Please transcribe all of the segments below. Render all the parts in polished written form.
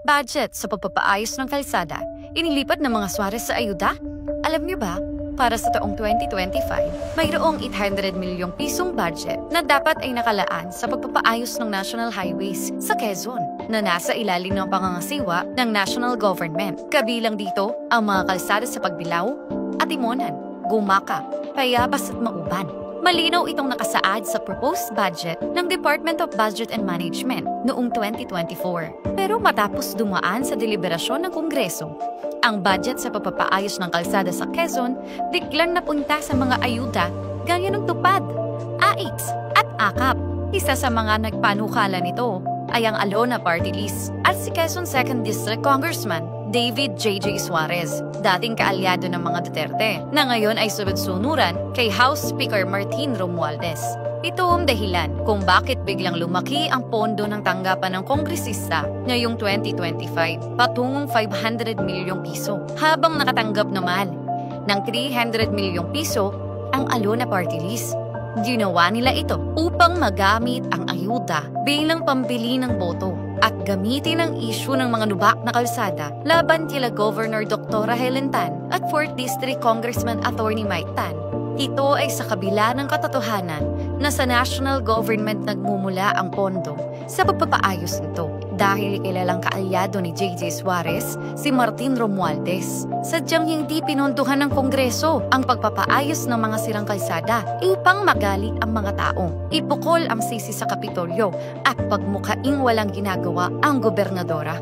Budget sa pagpapaayos ng kalsada, inilipat ng mga Suarez sa ayuda? Alam niyo ba, para sa taong 2025, mayroong 800 milyong pisong budget na dapat ay nakalaan sa pagpapaayos ng national highways sa Quezon na nasa ilalim ng pangangasiwa ng national government. Kabilang dito ang mga kalsada sa Pagbilao, Atimonan, Gumaka, Payabas at Mauban. Malinaw itong nakasaad sa proposed budget ng Department of Budget and Management noong 2024. Pero matapos dumaan sa deliberasyon ng Kongreso, ang budget sa pagpapaayos ng kalsada sa Quezon biglang napunta sa mga ayuda gaya ng tupad, AIX at AKAP. Isa sa mga nagpanukala nito ay ang Alona Party List at si Quezon 2nd District Congressman David J.J. Suarez, dating kaalyado ng mga Duterte, na ngayon ay sunod-sunuran kay House Speaker Martin Romualdez. Ito ang dahilan kung bakit biglang lumaki ang pondo ng tanggapan ng kongresista ngayong 2025 patungong 500 milyong piso, habang nakatanggap naman ng 300 milyong piso ang Alona Party List. Ginawa nila ito upang magamit ang ayuda bilang pambili ng boto at gamitin ang issue ng mga lubak na kalsada laban kila Governor Dr. Helen Tan at 4th District Congressman Attorney Mike Tan. Ito ay sa kabila ng katotohanan na sa national government nagmumula ang pondo sa pagpapaayos nito dahil kilalang kaalyado ni J.J. Suarez si Martin Romualdez. Sadyang hindi pinondohan ng Kongreso ang pagpapaayos ng mga sirang kalsada upang magalit ang mga tao, ipukol ang sisi sa Kapitolyo at pagmukhaing walang ginagawa ang gobernadora.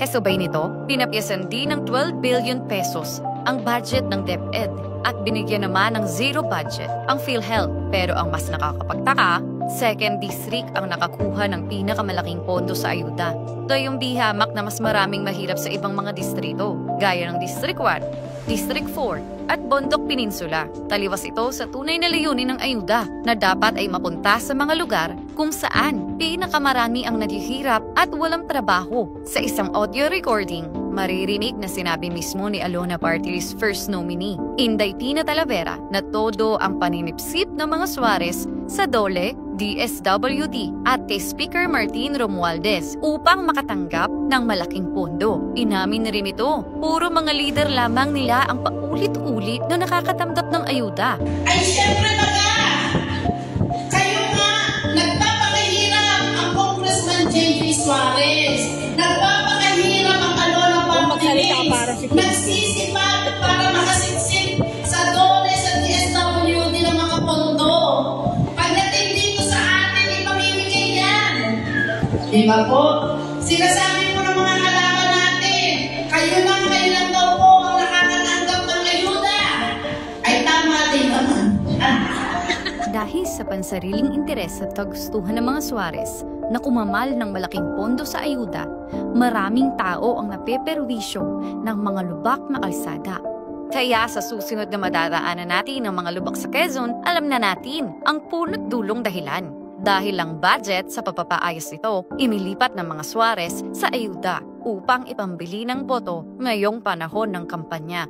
Kasabay nito, pinapyasan din ng 12 billion pesos ang budget ng DepEd at binigyan naman ng zero budget ang PhilHealth. Pero ang mas nakakapagtaka, 2nd District ang nakakuha ng pinakamalaking pondo sa ayuda. Gayong bihamak na mas maraming mahirap sa ibang mga distrito, gaya ng District 1, District 4 at Bondok Peninsula. Taliwas ito sa tunay na layunin ng ayuda na dapat ay mapunta sa mga lugar kung saan pinakamarami ang naghihirap at walang trabaho. Sa isang audio recording, maririnig na sinabi mismo ni Alona Party List first nominee, Inday Tina Talavera, na todo ang paninipsip ng mga Suarez sa DOLE, DSWD at kay Speaker Martin Romualdez upang makatanggap ng malaking pondo. Inamin na rin ito, puro mga leader lamang nila ang paulit-ulit na nakakatanggap ng ayuda. Ay syempre baga! Kayo nga, nagpapakahirap ang Congressman J.J. Suarez. Nagpapakahirap ang Alona Party List. Nagsisipag para makasiksik sa DOLE, sa DSWD ng mga pondo. Pagdating dito sa atin, ipamimigay yan. Di ba po? Sinasabi po ng mga kalaban natin, kayo lang daw po ang nakakatanggap ng ayuda. Ay tama din naman. Dahil sa pansariling interes at kagustuhan ng mga Suarez na kumamal ng malaking pondo sa ayuda, maraming tao ang napeperwisyo ng mga lubak na kalsada. Kaya sa susunod na madadaanan natin ng mga lubak sa Quezon, alam na natin ang punot dulong dahilan. Dahil ang budget sa papapaayos nito, inilipat ng mga Suarez sa ayuda upang ipambili ng boto ngayong panahon ng kampanya.